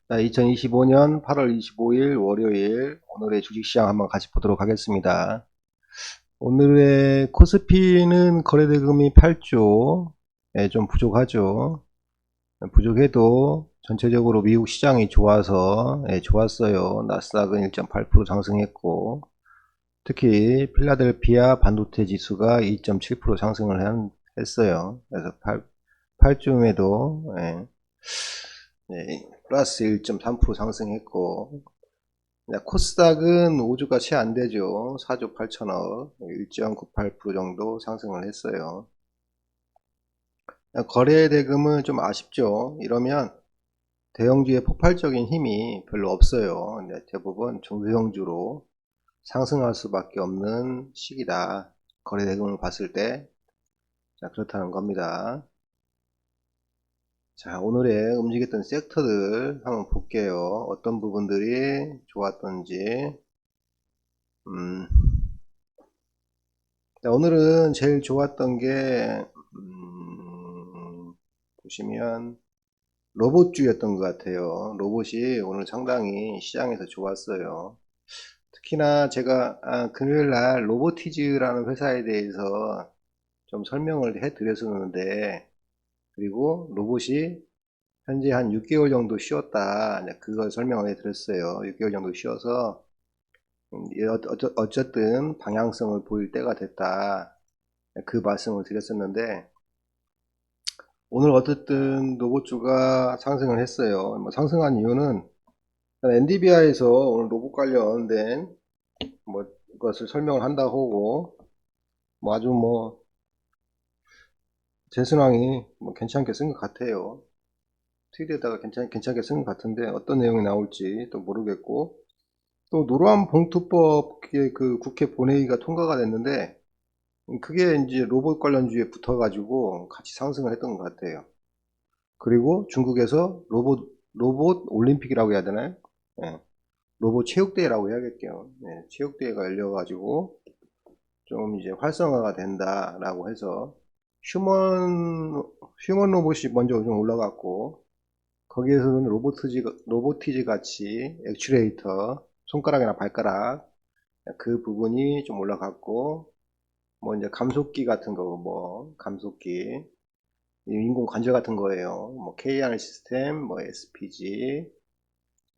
자, 2025년 8월 25일 월요일 오늘의 주식시장 한번 같이 보도록 하겠습니다. 오늘의 코스피는 거래대금이 8조, 좀 부족하죠. 부족해도 전체적으로 미국 시장이 좋아서 좋았어요. 나스닥은 1.8% 상승했고, 특히 필라델피아 반도체 지수가 2.7% 상승을 했어요. 그래서 8조임에도 플러스 1.3% 상승했고, 코스닥은 5주가 채 안 되죠. 4조 8천억, 1.98% 정도 상승을 했어요. 거래 대금은 좀 아쉽죠. 이러면 대형주의 폭발적인 힘이 별로 없어요. 대부분 중소형주로 상승할 수밖에 없는 시기다. 거래 대금을 봤을 때. 자, 그렇다는 겁니다. 자, 오늘의 움직였던 섹터들 한번 볼게요. 어떤 부분들이 좋았던지. 자, 오늘은 제일 좋았던 게 보시면 로봇주였던 것 같아요. 로봇이 오늘 상당히 시장에서 좋았어요. 특히나 제가 금요일날 로보티즈라는 회사에 대해서 좀 설명을 해 드렸었는데, 그리고 로봇이 현재 한 6개월 정도 쉬었다, 그걸 설명을 해 드렸어요. 6개월 정도 쉬어서 어쨌든 방향성을 보일 때가 됐다, 그 말씀을 드렸었는데, 오늘 어쨌든 로봇주가 상승을 했어요. 뭐 상승한 이유는 엔디비아에서 오늘 로봇 관련된 뭐 것을 설명을 한다고 하고, 뭐 아주 뭐 제스왕이 뭐 괜찮게 쓴 것 같아요. 트윗에다가 괜찮게 쓴 것 같은데 어떤 내용이 나올지 또 모르겠고, 또 노란 봉투법 그 국회 본회의가 통과가 됐는데, 그게 이제 로봇 관련주에 붙어가지고 같이 상승을 했던 것 같아요. 그리고 중국에서 로봇 올림픽이라고 해야 되나요? 예, 로봇 체육대회라고 해야겠죠. 예, 체육대회가 열려가지고 좀 이제 활성화가 된다라고 해서 휴먼 로봇이 먼저 좀 올라갔고, 거기에서는 로보티즈 같이 액추레이터, 손가락이나 발가락, 그 부분이 좀 올라갔고, 뭐 이제 감속기 같은 거, 뭐 감속기, 인공 관절 같은 거예요. 뭐 KR 시스템, 뭐 SPG,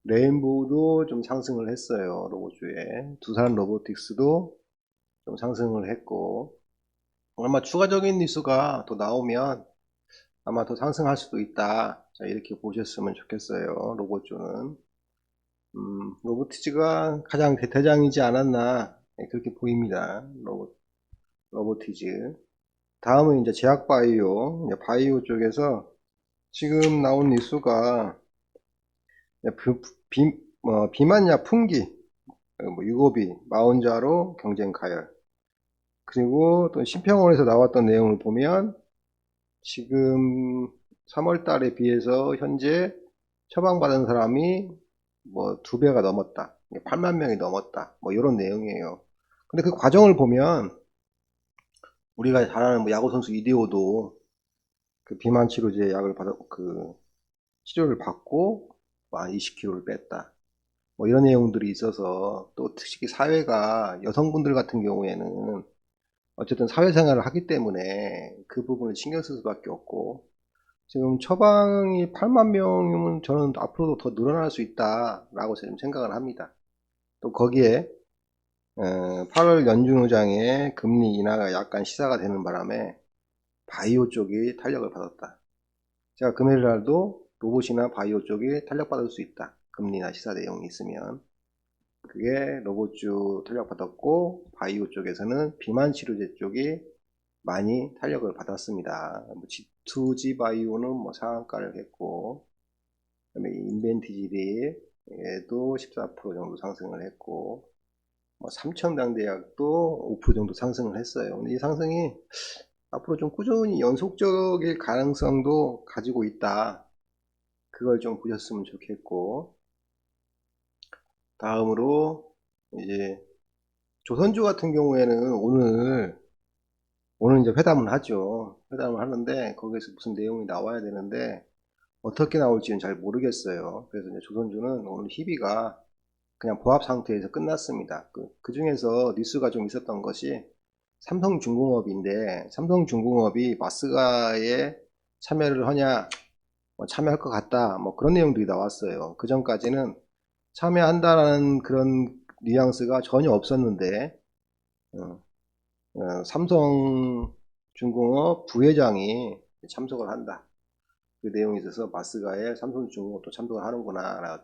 레인보우도 좀 상승을 했어요. 로봇주에. 두산 로보틱스도 좀 상승을 했고, 아마 추가적인 뉴스가 또 나오면 아마 더 상승할 수도 있다. 자, 이렇게 보셨으면 좋겠어요. 로봇주는. 로보티즈가 가장 대장이지 않았나, 그렇게 보입니다. 로보티즈. 다음은 이제 제약바이오. 바이오 쪽에서 지금 나온 뉴스가 비만약 풍기, 뭐 유고비, 마운자로 경쟁 가열. 그리고 또 심평원에서 나왔던 내용을 보면 지금 3월 달에 비해서 현재 처방받은 사람이 뭐 2배가 넘었다. 8만 명이 넘었다. 뭐 이런 내용이에요. 근데 그 과정을 보면 우리가 잘 아는 뭐 야구선수 이대호도 그 비만 치료제 약을 그 치료를 받고 한 20kg를 뺐다. 뭐 이런 내용들이 있어서, 또 특히 사회가 여성분들 같은 경우에는 어쨌든 사회생활을 하기 때문에 그 부분을 신경 쓸 수밖에 없고, 지금 처방이 8만 명이면 저는 앞으로도 더 늘어날 수 있다라고 지금 생각을 합니다. 또 거기에 8월 연준의장의 금리 인하가 약간 시사가 되는 바람에 바이오 쪽이 탄력을 받았다. 제가 금요일 날도 로봇이나 바이오 쪽이 탄력받을 수 있다. 금리나 시사 내용이 있으면. 그게 로봇주 탄력받았고, 바이오 쪽에서는 비만 치료제 쪽이 많이 탄력을 받았습니다. G2G 바이오는 뭐 상한가를 했고, 그다음에 인벤티지리에도 14% 정도 상승을 했고, 뭐 삼천당대학도 5% 정도 상승을 했어요. 근데 이 상승이 앞으로 좀 꾸준히 연속적일 가능성도 가지고 있다. 그걸 좀 보셨으면 좋겠고, 다음으로 이제 조선주 같은 경우에는 오늘 이제 회담을 하죠. 회담을 하는데 거기에서 무슨 내용이 나와야 되는데, 어떻게 나올지는 잘 모르겠어요. 그래서 이제 조선주는 오늘 희비가 그냥 보합 상태에서 끝났습니다. 그 중에서 뉴스가 좀 있었던 것이 삼성중공업인데, 삼성중공업이 마스가에 참여를 하냐, 뭐 참여할 것 같다, 뭐 그런 내용들이 나왔어요. 그 전까지는 참여한다라는 그런 뉘앙스가 전혀 없었는데, 삼성중공업 부회장이 참석을 한다. 그 내용이 있어서 마스가에 삼성중공업도 참석을 하는구나.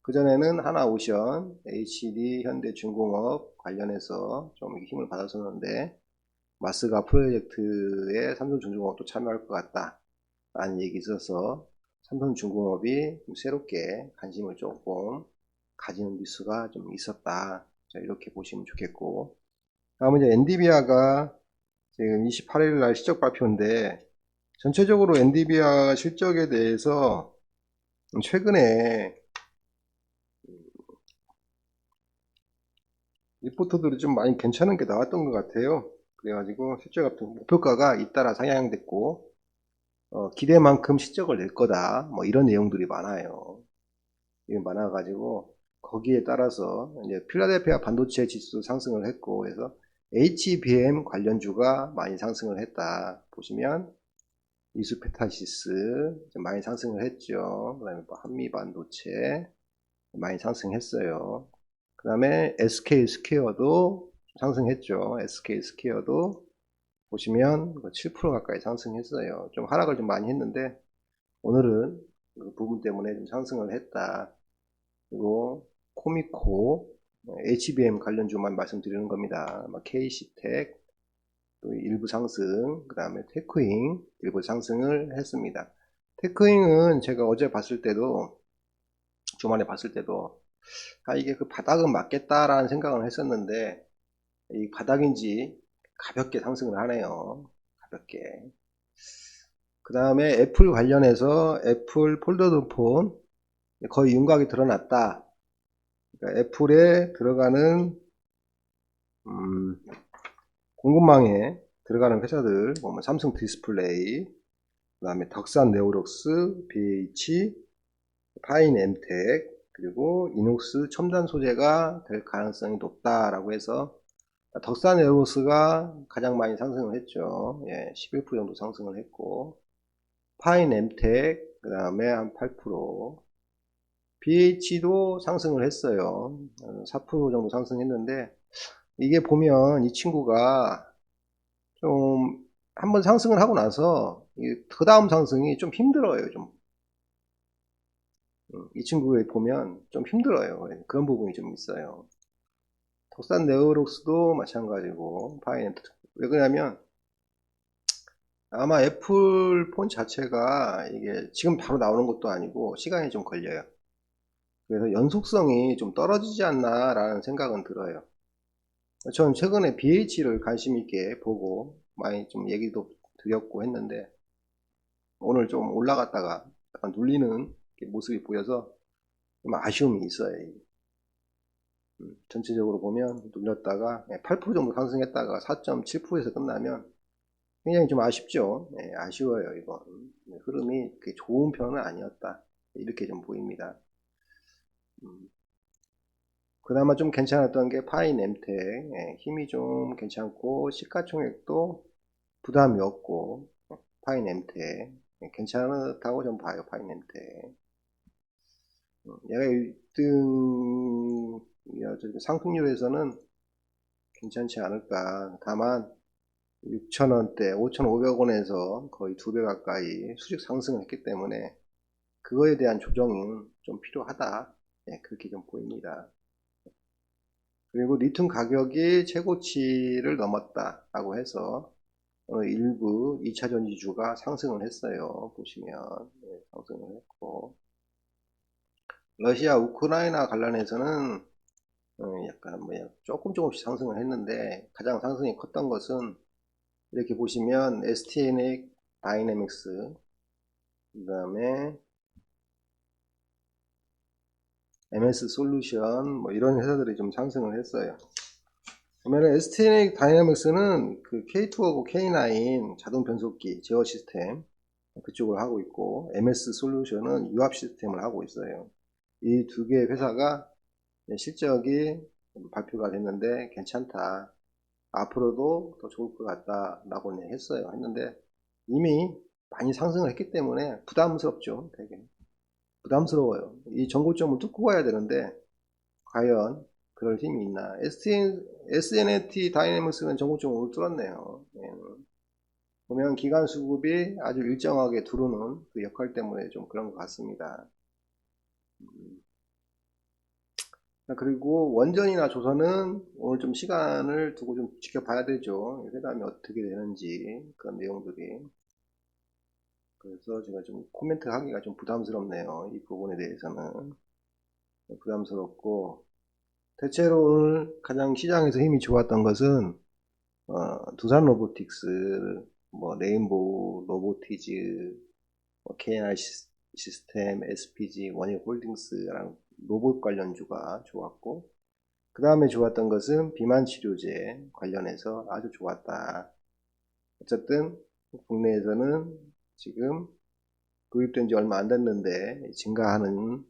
그전에는 하나오션, HD, 현대중공업 관련해서 좀 힘을 받았었는데, 마스가 프로젝트에 삼성중공업도 참여할 것 같다 라는 얘기 있어서 삼성중공업이 좀 새롭게 관심을 조금 가지는 뉴스가 좀 있었다. 자, 이렇게 보시면 좋겠고, 다음은 이제 엔디비아가 지금 28일 날 실적 발표인데, 전체적으로 엔디비아 실적에 대해서 최근에 리포터들이 좀 많이 괜찮은 게 나왔던 것 같아요. 그래가지고 실적 같은 목표가가 잇따라 상향됐고, 기대만큼 실적을 낼 거다, 뭐 이런 내용들이 많아요. 이게 많아가지고 거기에 따라서 이제 필라델피아 반도체 지수 상승을 했고, 그래서 HBM 관련주가 많이 상승을 했다. 보시면 이수페타시스 많이 상승을 했죠. 그다음에 뭐 한미 반도체 많이 상승했어요. 그 다음에 SK 스퀘어도 상승했죠. SK 스퀘어도 보시면 7% 가까이 상승했어요. 좀 하락을 좀 많이 했는데 오늘은 그 부분 때문에 좀 상승을 했다. 그리고 코미코, HBM 관련주만 말씀드리는 겁니다. KC텍 또 일부 상승, 그 다음에 테크잉 일부 상승을 했습니다. 테크잉은 제가 어제 봤을 때도, 주말에 봤을 때도 이게 그 바닥은 맞겠다라는 생각을 했었는데 이 바닥인지 가볍게 상승을 하네요. 가볍게. 그 다음에 애플 관련해서 애플 폴더드 폰 거의 윤곽이 드러났다. 그러니까 애플에 들어가는 공급망에 들어가는 회사들 보면 삼성 디스플레이, 그 다음에 덕산 네오록스, BH, 파인엠텍, 그리고 이녹스 첨단 소재가 될 가능성이 높다라고 해서 덕산 네오록스가 가장 많이 상승을 했죠. 예, 11% 정도 상승을 했고, 파인엠텍 그 다음에 한 8%, BH도 상승을 했어요. 4% 정도 상승했는데, 이게 보면 이 친구가 좀 한번 상승을 하고 나서 그 다음 상승이 좀 힘들어요. 좀 이 친구에 보면 좀 힘들어요. 그런 부분이 좀 있어요. 덕산 네오록스도 마찬가지고 파이낸트. 왜 그러냐면 아마 애플 폰 자체가 이게 지금 바로 나오는 것도 아니고 시간이 좀 걸려요. 그래서 연속성이 좀 떨어지지 않나 라는 생각은 들어요. 전 최근에 BH를 관심 있게 보고 많이 좀 얘기도 드렸고 했는데 오늘 좀 올라갔다가 약간 눌리는 모습이 보여서 좀 아쉬움이 있어요. 전체적으로 보면 눌렸다가 8% 정도 상승했다가 4.7%에서 끝나면 굉장히 좀 아쉽죠. 네, 아쉬워요. 이건 흐름이 그렇게 좋은 편은 아니었다, 이렇게 좀 보입니다. 그나마 좀 괜찮았던 게 파이nem텍, 힘이 좀 괜찮고 시가총액도 부담이 없고 파이nem텍 괜찮다고 좀 봐요. 파이nem텍 얘가 1등 상승률에서는 괜찮지 않을까. 다만 6,000원대 5,500원에서 거의 2배 가까이 수직 상승을 했기 때문에 그거에 대한 조정이 좀 필요하다, 그렇게 좀 보입니다. 그리고 리튬 가격이 최고치를 넘었다 라고 해서 일부 2차전지주가 상승을 했어요. 보시면 상승을 했고, 러시아 우크라이나 관련해서는 약간 조금씩 상승을 했는데 가장 상승이 컸던 것은 이렇게 보시면 STNX 다이내믹스, 그 다음에 MS 솔루션 이런 회사들이 좀 상승을 했어요. 그러면 STNX 다이내믹스는 그 K2하고 K9 자동 변속기 제어 시스템 그쪽을 하고 있고, MS 솔루션은 유압 시스템을 하고 있어요. 이 두 개의 회사가 실적이 발표가 됐는데 괜찮다. 앞으로도 더 좋을 것 같다. 라고 했어요. 했는데 이미 많이 상승을 했기 때문에 부담스럽죠. 되게. 부담스러워요. 이 전고점을 뚫고 가야 되는데 과연 그럴 힘이 있나. SNT 다이내믹스는 전고점을 못 뚫었네요. 예. 보면 기관 수급이 아주 일정하게 들어오는 그 역할 때문에 좀 그런 것 같습니다. 그리고 원전이나 조선은 오늘 좀 시간을 두고 좀 지켜봐야 되죠. 회담이 어떻게 되는지 그런 내용들이. 그래서 제가 좀 코멘트 하기가 좀 부담스럽네요. 이 부분에 대해서는 부담스럽고, 대체로 오늘 가장 시장에서 힘이 좋았던 것은 두산 로보틱스, 뭐 레인보우 로보티즈, KNI 시스템, SPG, 원익홀딩스랑 로봇 관련주가 좋았고, 그 다음에 좋았던 것은 비만 치료제 관련해서 아주 좋았다. 어쨌든 국내에서는 지금 도입된 지 얼마 안 됐는데 증가하는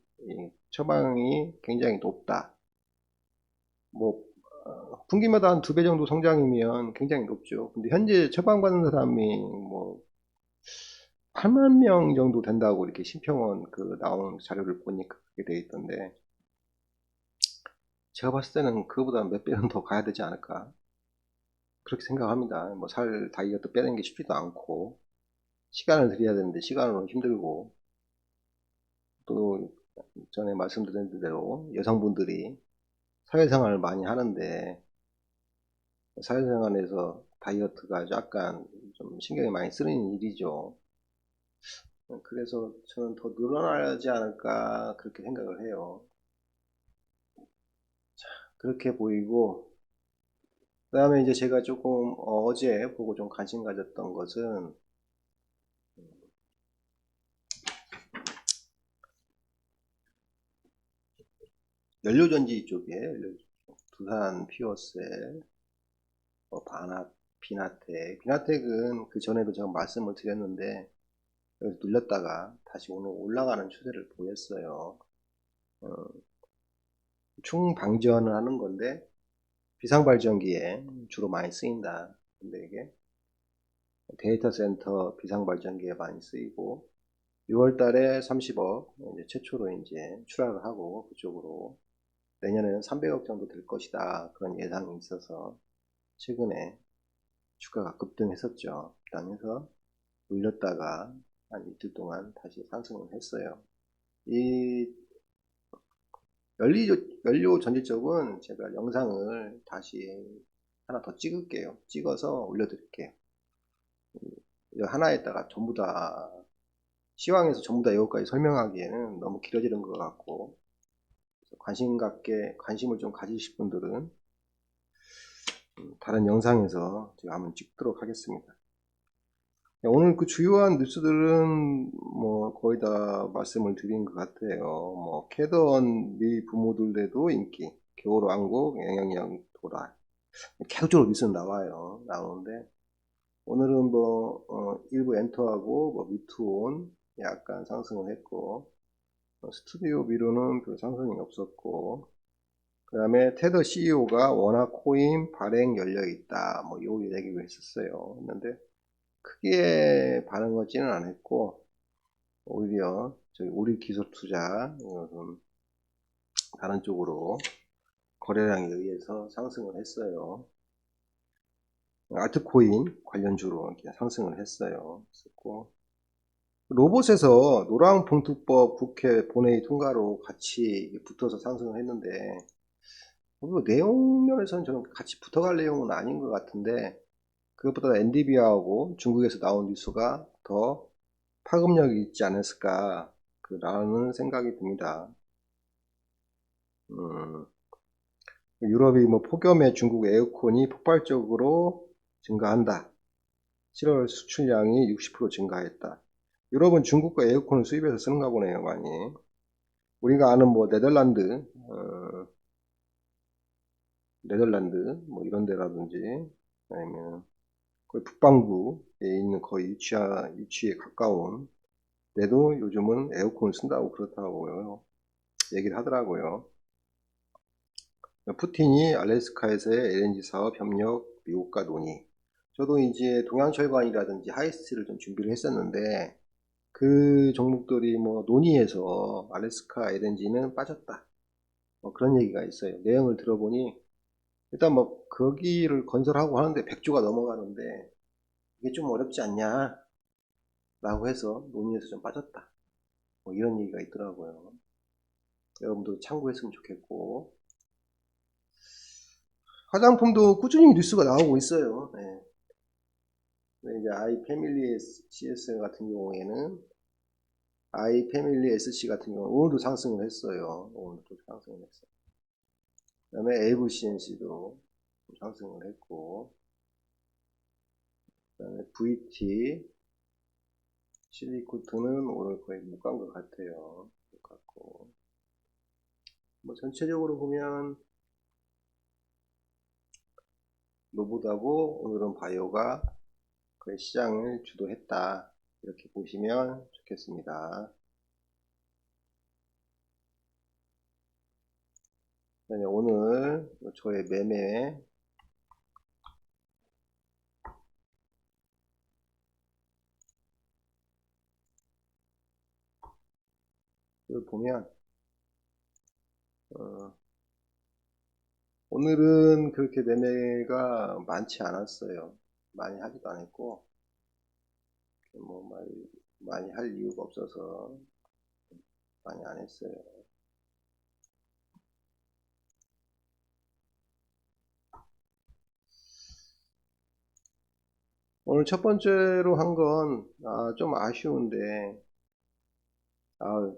처방이 굉장히 높다. 뭐 분기마다 한 2배 정도 성장이면 굉장히 높죠. 근데 현재 처방받는 사람이 뭐 8만 명 정도 된다고 이렇게 심평원 그 나온 자료를 보니까 그렇게 돼 있던데, 제가 봤을 때는 그거보다 몇 배는 더 가야 되지 않을까 그렇게 생각합니다. 뭐 살 다이어트 빼는 게 쉽지도 않고 시간을 들여야 되는데 시간은 힘들고, 또 전에 말씀드린 대로 여성분들이 사회생활을 많이 하는데 사회생활에서 다이어트가 약간 좀 신경이 많이 쓰이는 일이죠. 그래서 저는 더 늘어나지 않을까 그렇게 생각을 해요. 그렇게 보이고, 그 다음에 이제 제가 조금 어제 보고 좀 관심 가졌던 것은 연료전지 쪽이에요. 두산 피어셀, 비나텍은 그 전에도 제가 말씀을 드렸는데 여기서 눌렸다가 다시 오늘 올라가는 추세를 보였어요. 충방전을 하는 건데 비상발전기에 주로 많이 쓰인다. 근데 이게 데이터 센터 비상발전기에 많이 쓰이고 6월 달에 30억 이제 최초로 이제 추락을 하고 그쪽으로 내년에는 300억 정도 될 것이다. 그런 예상이 있어서 최근에 주가가 급등했었죠. 급등해서 눌렸다가 한 이틀 동안 다시 상승을 했어요. 이 연료 전지 쪽은 제가 영상을 다시 하나 더 찍을게요. 찍어서 올려드릴게요. 하나에다가 전부 다 시황에서 전부 다 이것까지 설명하기에는 너무 길어지는 것 같고, 관심을 좀 가지실 분들은 다른 영상에서 제가 한번 찍도록 하겠습니다. 오늘 그 주요한 뉴스들은 뭐 거의 다 말씀을 드린 것 같아요. 뭐 캐던 미 부모들에도 인기, 겨울왕국, 영영영 도달, 계속적으로 뉴스는 나오는데 오늘은 뭐 일부 엔터하고 뭐 미투온 약간 상승을 했고, 스튜디오 미로는 별 상승이 없었고, 그 다음에 테더 CEO가 원화 코인 발행 열려 있다 뭐 요 얘기를 했었어요. 했는데 크게 반응하지는 않았고, 오히려 저희 우리 기술 투자 이것은 다른 쪽으로 거래량에 의해서 상승을 했어요. 알트코인 관련주로 이렇게 상승을 했어요. 했었고, 로봇에서 노랑봉투법 국회 본회의 통과로 같이 붙어서 상승을 했는데, 내용 면에서는 저는 같이 붙어갈 내용은 아닌 것 같은데, 그것보다 엔디비아하고 중국에서 나온 뉴스가 더 파급력이 있지 않았을까 라는 생각이 듭니다. 유럽이 뭐 폭염에 중국 에어컨이 폭발적으로 증가한다. 7월 수출량이 60% 증가했다. 유럽은 중국과 에어컨을 수입해서 쓰는가 보네요, 많이. 우리가 아는 뭐 네덜란드 뭐 이런 데라든지 아니면 거의 북반구에 있는 거의 위치에 가까운 데도 요즘은 에어컨을 쓴다고 그렇다고요. 얘기를 하더라고요. 푸틴이 알래스카에서의 LNG 사업 협력 미국과 논의. 저도 이제 동양철관이라든지 하이스트를 좀 준비를 했었는데 그 종목들이 뭐 논의해서 알래스카 LNG는 빠졌다. 뭐 그런 얘기가 있어요. 내용을 들어보니 일단 뭐 거기를 건설하고 하는데 100조가 넘어가는데 이게 좀 어렵지 않냐 라고 해서 논의에서 좀 빠졌다. 뭐 이런 얘기가 있더라고요. 여러분도 참고했으면 좋겠고 화장품도 꾸준히 뉴스가 나오고 있어요. 네. 이제 아이패밀리 CS 같은 경우에는 아이패밀리 SC 같은 경우는 오늘도 상승을 했어요. 오늘도 상승을 했어요. 그 다음에 AVCNC도 상승을 했고 그 다음에 VT 실리코트는 오늘 거의 못 간 것 같아요. 못 갔고 뭐 전체적으로 보면 노보다고 오늘은 바이오가 거의 시장을 주도했다. 이렇게 보시면 좋겠습니다. 오늘 저의 매매 를 보면 오늘은 그렇게 매매가 많지 않았어요. 많이 하지도 않았고 뭐 많이 할 이유가 없어서 많이 안 했어요. 오늘 첫 번째로 한 건 좀 아쉬운데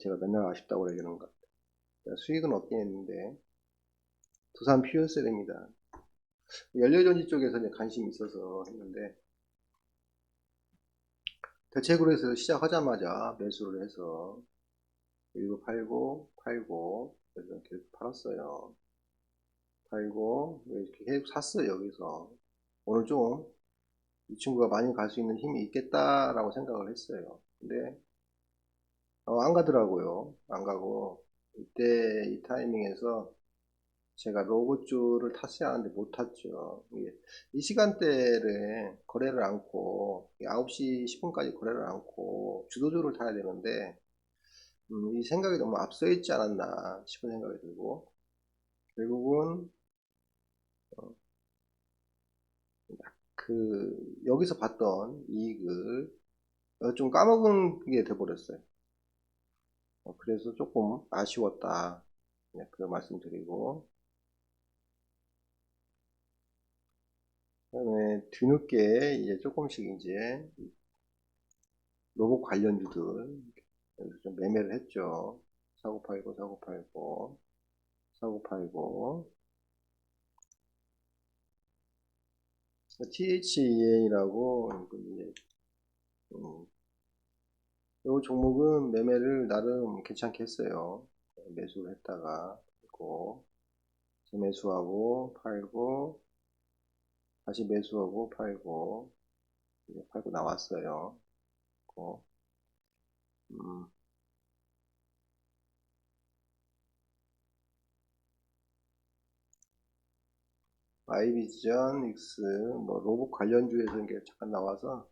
제가 맨날 아쉽다고 얘기하는 것 같아요. 수익은 없긴 했는데 두산 퓨어셀입니다. 연료전지 쪽에서 이제 관심이 있어서 했는데 대책으로 해서 시작하자마자 매수를 해서 그리고 팔고 그래서 계속 팔았어요. 팔고 이렇게 계속 샀어요. 여기서 오늘 좀 이 친구가 많이 갈 수 있는 힘이 있겠다라고 생각을 했어요. 근데 안 가더라고요. 안 가고 이때 이 타이밍에서 제가 로봇주를 탔어야 하는데 못 탔죠. 이 시간대를 거래를 않고 9시 10분까지 거래를 않고 주도주를 타야 되는데 이 생각이 너무 앞서 있지 않았나 싶은 생각이 들고 결국은 여기서 봤던 이익을 좀 까먹은 게 돼버렸어요. 그래서 조금 아쉬웠다. 네, 그 말씀드리고 그다음에 뒤늦게 이제 조금씩 이제 로봇 관련주들 여기서 좀 매매를 했죠. 사고 팔고 THEN이라고 이제 이 종목은 매매를 나름 괜찮게 했어요. 매수를 했다가 있고 재매수하고 팔고 다시 매수하고 팔고 이제 팔고 나왔어요. 음, 아이비전, 익스, 뭐 로봇 관련주에서 이게 잠깐 나와서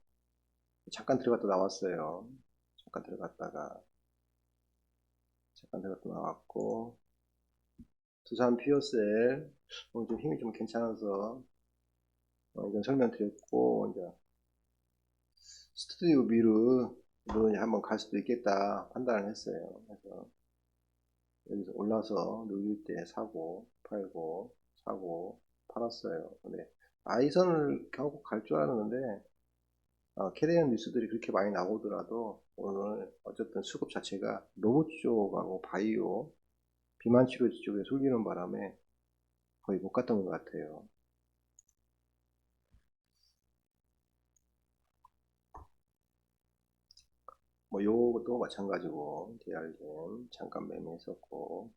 잠깐 들어갔다 나왔어요. 잠깐 들어갔다 나왔고 두산 피어셀 오늘 좀 힘이 좀 괜찮아서 이건 설명드렸고 이제 스튜디오 미르로 한번 갈 수도 있겠다 판단을 했어요. 그래서 여기서 올라서 누릴 때 사고 팔았어요. 근데 아이선을 결국 갈 줄 알았는데 캐리어 뉴스들이 그렇게 많이 나오더라도 오늘 어쨌든 수급 자체가 로봇 쪽하고 바이오 비만 치료제 쪽에 쏠리는 바람에 거의 못 갔던 것 같아요. 뭐 요것도 마찬가지고 DRM 잠깐 매매했었고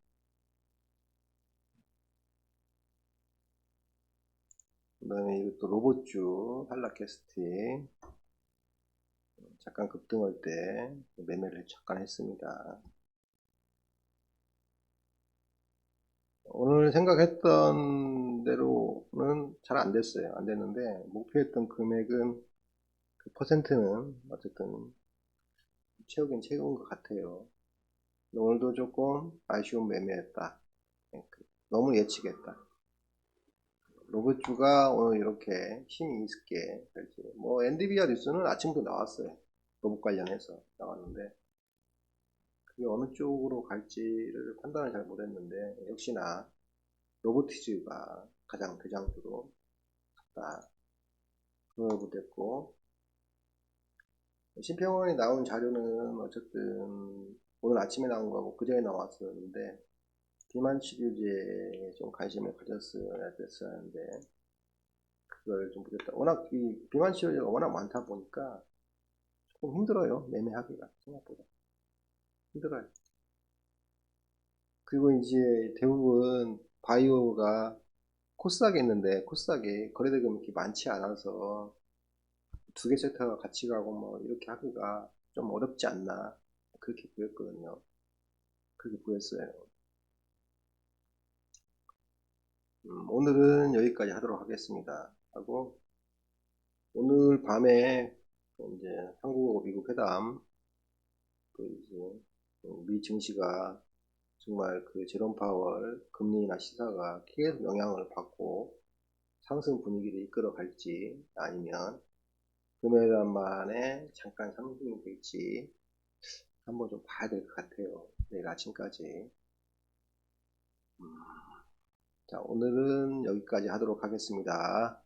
그 다음에 이것도 로봇주 한라캐스팅 잠깐 급등할 때 매매를 잠깐 했습니다. 오늘 생각했던 대로는 잘 안 됐어요. 안 됐는데 목표했던 금액은 그 퍼센트는 어쨌든 채우긴 채운 것 같아요. 오늘도 조금 아쉬운 매매였다. 너무 예측했다. 로봇주가 오늘 이렇게 힘이 있게 될지. 뭐 엔비디아 뉴스는 아침부터 나왔어요. 로봇 관련해서 나왔는데 그게 어느 쪽으로 갈지를 판단을 잘 못했는데 역시나 로보티즈가 가장 대장주로 갔다. 그걸 됐고 심평원이 나온 자료는 어쨌든 오늘 아침에 나온 거고 그전에 나왔었는데 비만 치료제에 좀 관심을 가졌어야 됐었는데 그걸 좀 못했다. 워낙 이 비만 치료제가 워낙 많다 보니까 조금 힘들어요. 매매하기가 생각보다 힘들어요. 그리고 이제 대부분 바이오가 코스닥에 있는데 코스닥에 거래대금이 이렇게 많지 않아서 두 개 세트가 같이 가고 뭐 이렇게 하기가 좀 어렵지 않나 그렇게 보였거든요. 그렇게 보였어요. 오늘은 여기까지 하도록 하겠습니다. 하고 오늘 밤에 이제 한국하고 미국 회담 또 이제 미 증시가 정말 그 제롬 파월 금리나 시사가 계속 영향을 받고 상승 분위기를 이끌어 갈지 아니면 금요일만에 잠깐 상승이 될지 한번 좀 봐야 될 것 같아요. 내일 아침까지. 자, 오늘은 여기까지 하도록 하겠습니다.